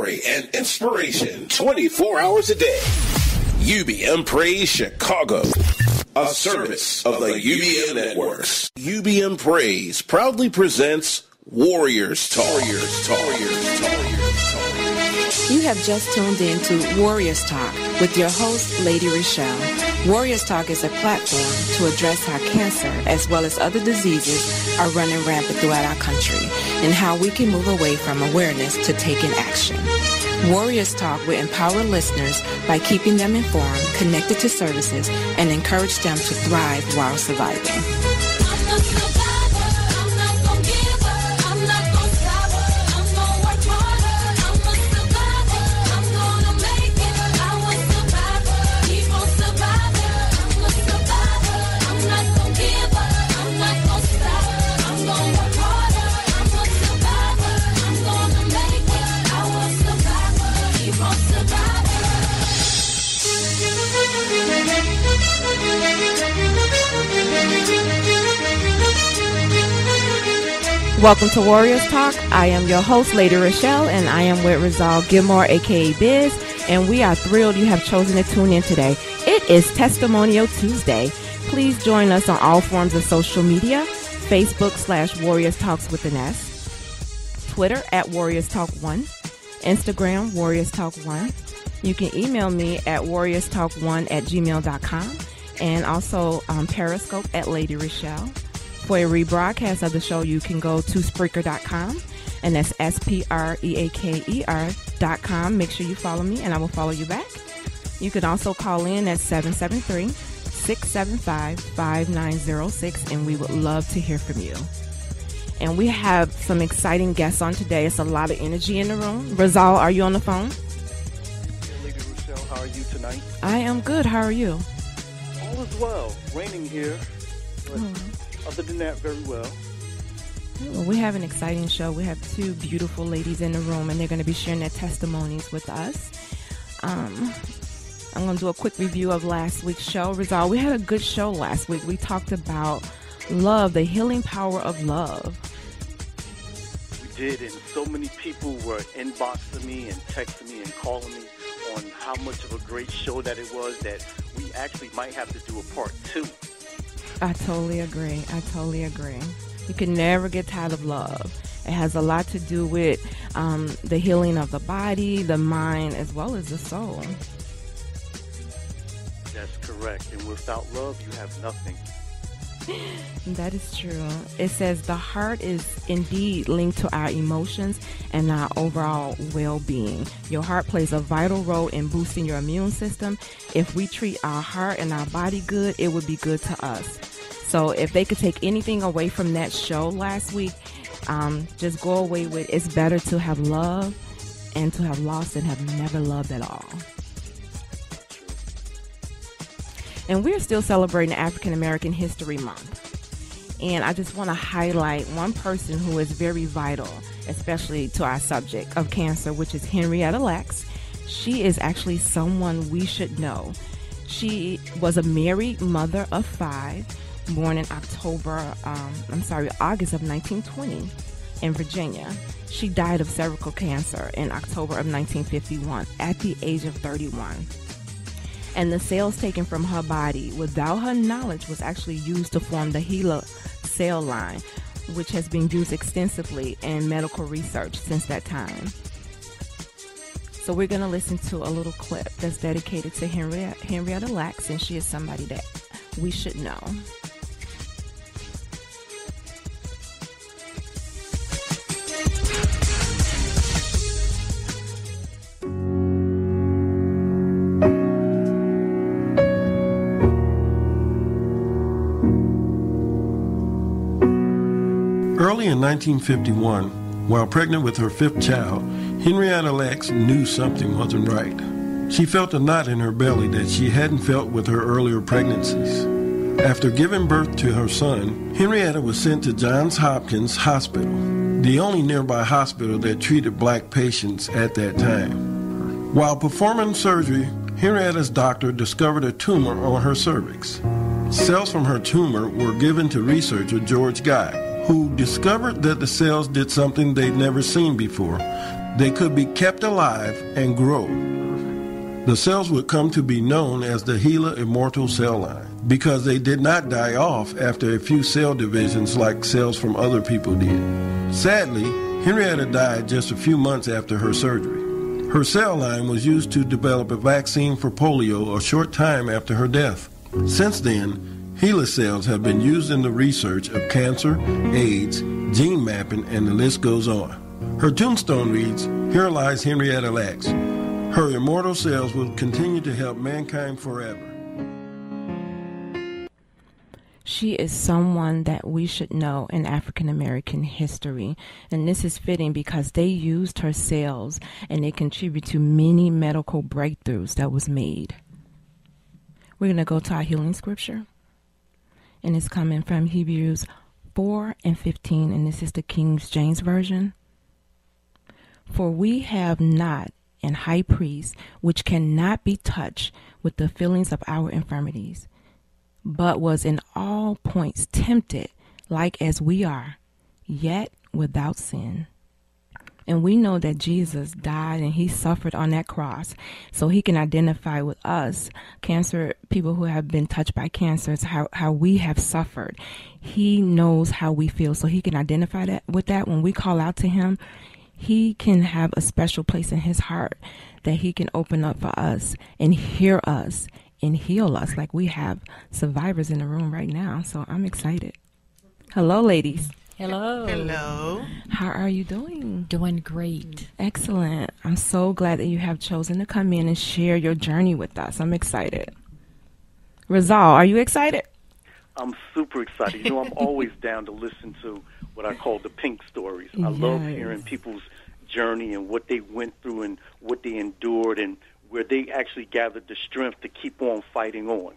story and inspiration 24 hours a day. UBM Praise Chicago, a service of the UBM Networks. UBM Praise proudly presents Warriors Talk. You have just tuned in to Warriors Talk with your host, Lady Rochelle. Warriors Talk is a platform to address how cancer, as well as other diseases, are running rampant throughout our country and how we can move away from awareness to taking action. Warriors Talk will empower listeners by keeping them informed, connected to services, and encourage them to thrive while surviving. Welcome to Warriors Talk. I am your host, Lady Rochelle, and I am with Rizal Gilmore, a.k.a. Biz, and we are thrilled you have chosen to tune in today. It is Testimonial Tuesday. Please join us on all forms of social media, Facebook /Warriors Talks with an S, Twitter @WarriorsTalk1, Instagram Warriors Talk 1. You can email me at warriorstalk1@gmail.com, and also on Periscope @Lady Rochelle. For a rebroadcast of the show, you can go to Spreaker.com, and that's SPREAKER.com. Make sure you follow me, and I will follow you back. You can also call in at 773-675-5906, and we would love to hear from you. And we have some exciting guests on today. It's a lot of energy in the room. Rizal, are you on the phone? Hey, Lady Rochelle, how are you tonight? I am good. How are you? All is well. Raining here. But other than that, very well. Well, we have an exciting show. We have two beautiful ladies in the room, and they're going to be sharing their testimonies with us. I'm going to do a quick review of last week's show. Rizal, we had a good show last week. We talked about love, the healing power of love. We did, and so many people were inboxing me and texting me and calling me on how much of a great show that it was that we actually might have to do a part 2. I totally agree. You can never get tired of love. It has a lot to do with the healing of the body, the mind, as well as the soul. That's correct. And without love, you have nothing. That is true. It says the heart is indeed linked to our emotions and our overall well-being. Your heart plays a vital role in boosting your immune system. If we treat our heart and our body good, it would be good to us. So if they could take anything away from that show last week, just go away with it's better to have love and to have lost and have never loved at all. And we're still celebrating African American History Month. And I just want to highlight one person who is very vital, especially to our subject of cancer, which is Henrietta Lacks. She is actually someone we should know. She was a married mother of 5, born in August of 1920 in Virginia. She died of cervical cancer in October of 1951 at the age of 31. And the cells taken from her body without her knowledge was actually used to form the HeLa cell line, which has been used extensively in medical research since that time. So we're going to listen to a little clip that's dedicated to Henrietta Lacks, and she is somebody that we should know. Early in 1951, while pregnant with her 5th child, Henrietta Lacks knew something wasn't right. She felt a knot in her belly that she hadn't felt with her earlier pregnancies. After giving birth to her son, Henrietta was sent to Johns Hopkins Hospital, the only nearby hospital that treated black patients at that time. While performing surgery, Henrietta's doctor discovered a tumor on her cervix. Cells from her tumor were given to researcher George Guy, who discovered that the cells did something they'd never seen before. they could be kept alive and grow. The cells would come to be known as the HeLa Immortal Cell Line because they did not die off after a few cell divisions like cells from other people did. Sadly, Henrietta died just a few months after her surgery. Her cell line was used to develop a vaccine for polio a short time after her death. Since then, HeLa cells have been used in the research of cancer, AIDS, gene mapping, and the list goes on. Her tombstone reads, "Here lies Henrietta Lacks. Her immortal cells will continue to help mankind forever." She is someone that we should know in African American history. And this is fitting because they used her cells and they contribute to many medical breakthroughs that was made. We're going to go to our healing scripture. And it's coming from Hebrews 4:15, and this is the King James Version. "For we have not an high priest which cannot be touched with the feelings of our infirmities, but was in all points tempted like as we are, yet without sin." And we know that Jesus died and he suffered on that cross so he can identify with us, cancer, people who have been touched by cancer, how we have suffered. He knows how we feel, so he can identify that with that. When we call out to him, he can have a special place in his heart that he can open up for us and hear us and heal us, like we have survivors in the room right now. So I'm excited. Hello, ladies. Hello. Hello. How are you doing? Doing great. Excellent. I'm so glad that you have chosen to come in and share your journey with us. I'm excited. Rizal, are you excited? I'm super excited. You know, I'm always down to listen to what I call the pink stories. I love hearing people's journey and what they went through and what they endured and where they actually gathered the strength to keep on fighting on.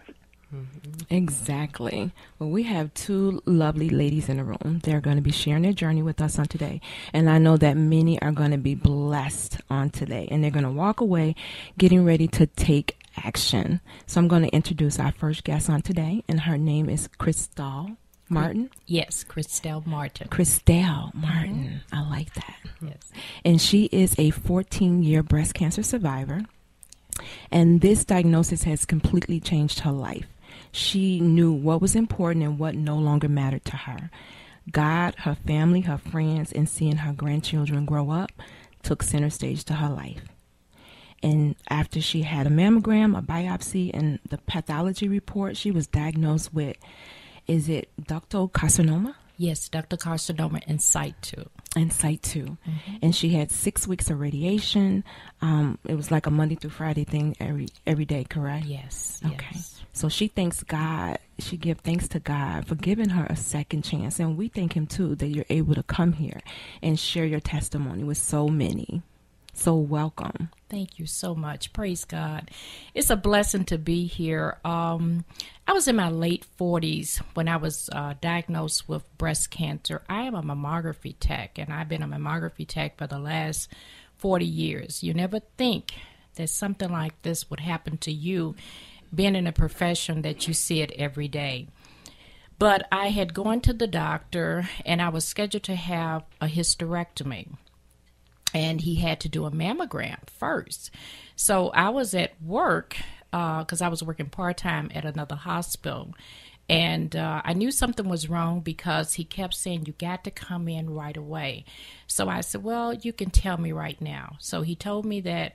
Exactly. Well, we have two lovely ladies in the room. They're going to be sharing their journey with us on today. And I know that many are going to be blessed on today. And they're going to walk away getting ready to take action. So I'm going to introduce our first guest on today. And her name is Christelle Martin. Yes, Christelle Martin. Christelle Martin. Mm-hmm. I like that. Yes. And she is a 14-year breast cancer survivor. And this diagnosis has completely changed her life. She knew what was important and what no longer mattered to her. God, her family, her friends, and seeing her grandchildren grow up took center stage to her life. And after she had a mammogram, a biopsy, and the pathology report, she was diagnosed with, is it ductal carcinoma? Yes, ductal carcinoma in site 2. In site 2. Mm-hmm. And she had 6 weeks of radiation. It was like a Monday through Friday thing every day, correct? Yes. Okay. Yes. So she thanks God. She gives thanks to God for giving her a second chance. And we thank him, too, that you're able to come here and share your testimony with so many. So welcome. Thank you so much. Praise God. It's a blessing to be here. I was in my late 40s when I was diagnosed with breast cancer. I am a mammography tech, and I've been a mammography tech for the last 40 years. You never think that something like this would happen to you, being in a profession that you see it every day. But I had gone to the doctor, and I was scheduled to have a hysterectomy. And he had to do a mammogram first. So I was at work because I was working part-time at another hospital. And I knew something was wrong because he kept saying, you got to come in right away. So I said, well, you can tell me right now. So he told me that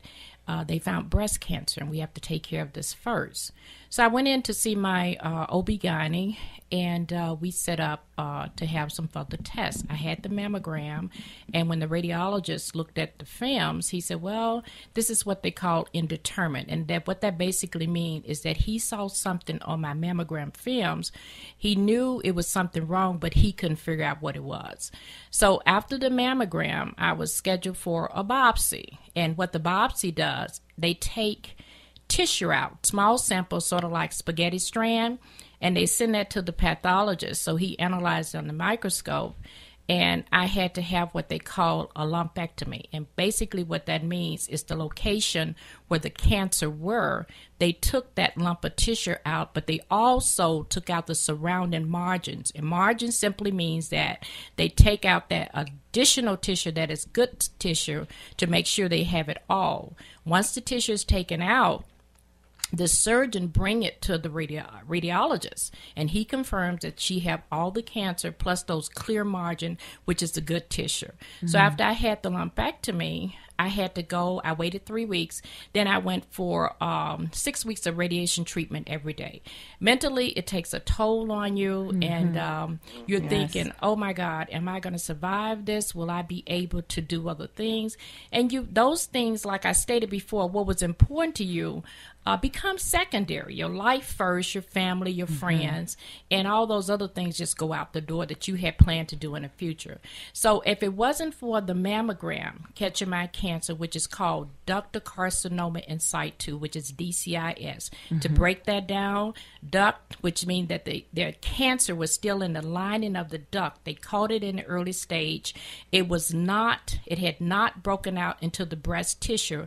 they found breast cancer and we have to take care of this first. So I went in to see my OB-GYN, and we set up to have some further tests. I had the mammogram, and when the radiologist looked at the films, he said, well, this is what they call indeterminate. And that what that basically means is that he saw something on my mammogram films. He knew it was something wrong, but he couldn't figure out what it was. So after the mammogram, I was scheduled for a biopsy. And what the biopsy does, they take tissue out, small samples, sort of like spaghetti strand, and they send that to the pathologist. So he analyzed it on the microscope, and I had to have what they call a lumpectomy. And basically what that means is the location where the cancer were, they took that lump of tissue out, but they also took out the surrounding margins. And margins simply means that they take out that additional tissue that is good tissue to make sure they have it all. Once the tissue is taken out, the surgeon bring it to the radiologist, and he confirms that she have all the cancer plus those clear margin, which is the good tissue. Mm-hmm. So after I had the lumpectomy, I had to go. I waited 3 weeks. Then I went for 6 weeks of radiation treatment every day. Mentally, it takes a toll on you, and you're thinking, oh, my God, am I going to survive this? Will I be able to do other things? And those things, like I stated before, what was important to you become secondary. Your life first, your family, your friends, and all those other things just go out the door that you had planned to do in the future. So if it wasn't for the mammogram catching my cancer, which is called ductal carcinoma in situ, which is DCIS, to break that down, duct, which means that their cancer was still in the lining of the duct. They caught it in the early stage. It had not broken out into the breast tissue.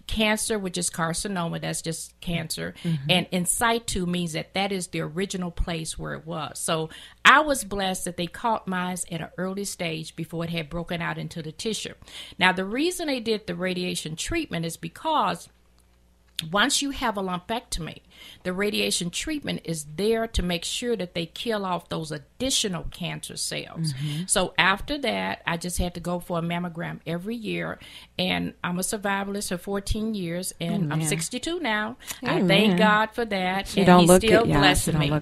Cancer, which is carcinoma, that's just cancer, and in situ means that is the original place where it was. So I was blessed that they caught mine at an early stage before it had broken out into the tissue. Now, the reason they did the radiation treatment is because once you have a lumpectomy, the radiation treatment is there to make sure that they kill off those additional cancer cells. So after that, I just had to go for a mammogram every year, and I'm a survivalist for 14 years, and I'm 62 now. I thank God for that, and He still blessed me. Well,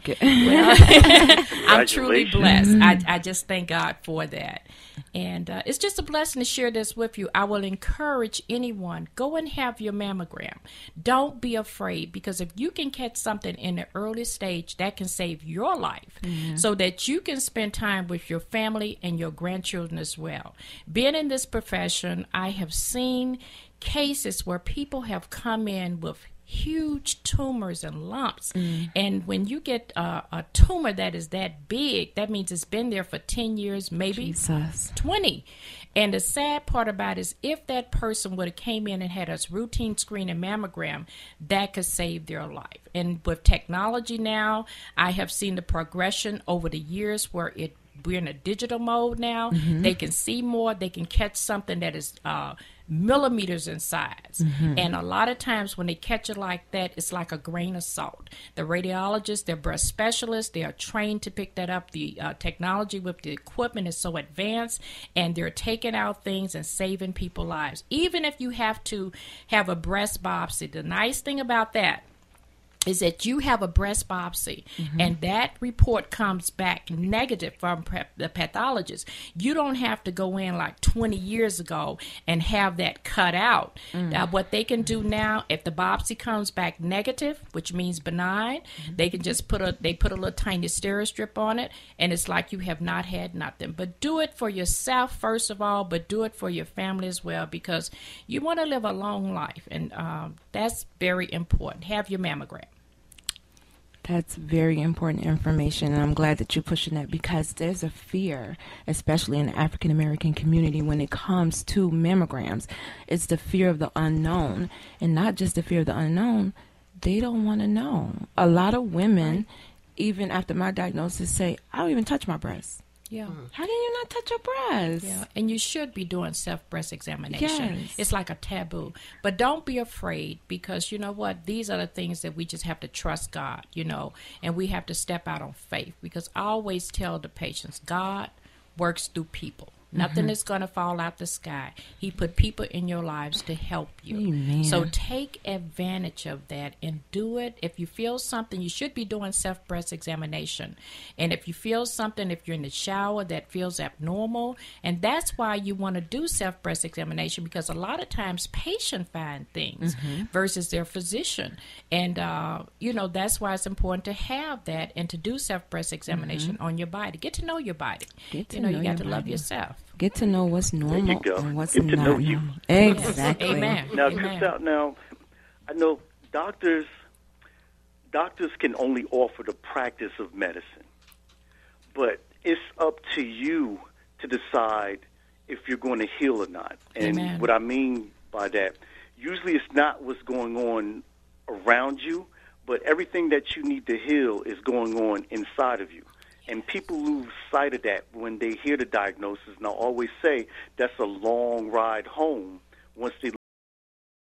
I'm truly blessed. I just thank God for that. And it's just a blessing to share this with you. I will encourage anyone, go and have your mammogram. Don't be afraid, because if you can catch something in the early stage, that can save your life so that you can spend time with your family and your grandchildren as well. Being in this profession, I have seen cases where people have come in with huge tumors and lumps. And when you get a tumor that is that big, that means it's been there for 10 years, maybe 20. And the sad part about it is if that person would have came in and had a routine screening mammogram, that could save their life. And with technology now, I have seen the progression over the years where we're in a digital mode now. They can see more. They can catch something that is millimeters in size. And a lot of times when they catch it like that, it's like a grain of salt. The radiologists, they're breast specialists, they are trained to pick that up. The technology with the equipment is so advanced, and they're taking out things and saving people's lives. Even if you have to have a breast biopsy, the nice thing about that is that you have a breast biopsy and that report comes back negative from the pathologist. You don't have to go in like 20 years ago and have that cut out. What they can do now, if the biopsy comes back negative, which means benign, they can just put a little tiny stero strip on it, and it's like you have not had nothing. But do it for yourself first of all, but do it for your family as well, because you want to live a long life, and that's very important. Have your mammogram. That's very important information, and I'm glad that you're pushing that, because there's a fear, especially in the African American community, when it comes to mammograms. It's the fear of the unknown, and not just the fear of the unknown. They don't want to know. A lot of women, even after my diagnosis, say, I don't even touch my breasts. Yeah. How can you not touch your breast? Yeah, and you should be doing self-breast examination. Yes. It's like a taboo. But don't be afraid, because you know what? These are the things that we just have to trust God, and we have to step out on faith, because I always tell the patients, God works through people. Nothing is going to fall out the sky. He put people in your lives to help you. Amen. So take advantage of that and do it. If you feel something, you should be doing self-breast examination. And if you feel something, if you're in the shower that feels abnormal, and that's why you want to do self-breast examination, because a lot of times patients find things versus their physician. And, that's why it's important to have that and to do self-breast examination on your body. Get to know your body. You got to love yourself. Get to know what's normal and what's Get to not know you. normal. Exactly. Amen. Now, I know doctors can only offer the practice of medicine, but it's up to you to decide if you're going to heal or not. And Amen. what I mean by that, usually it's not what's going on around you, but everything that you need to heal is going on inside of you. And people lose sight of that when they hear the diagnosis. And I always say that's a long ride home once they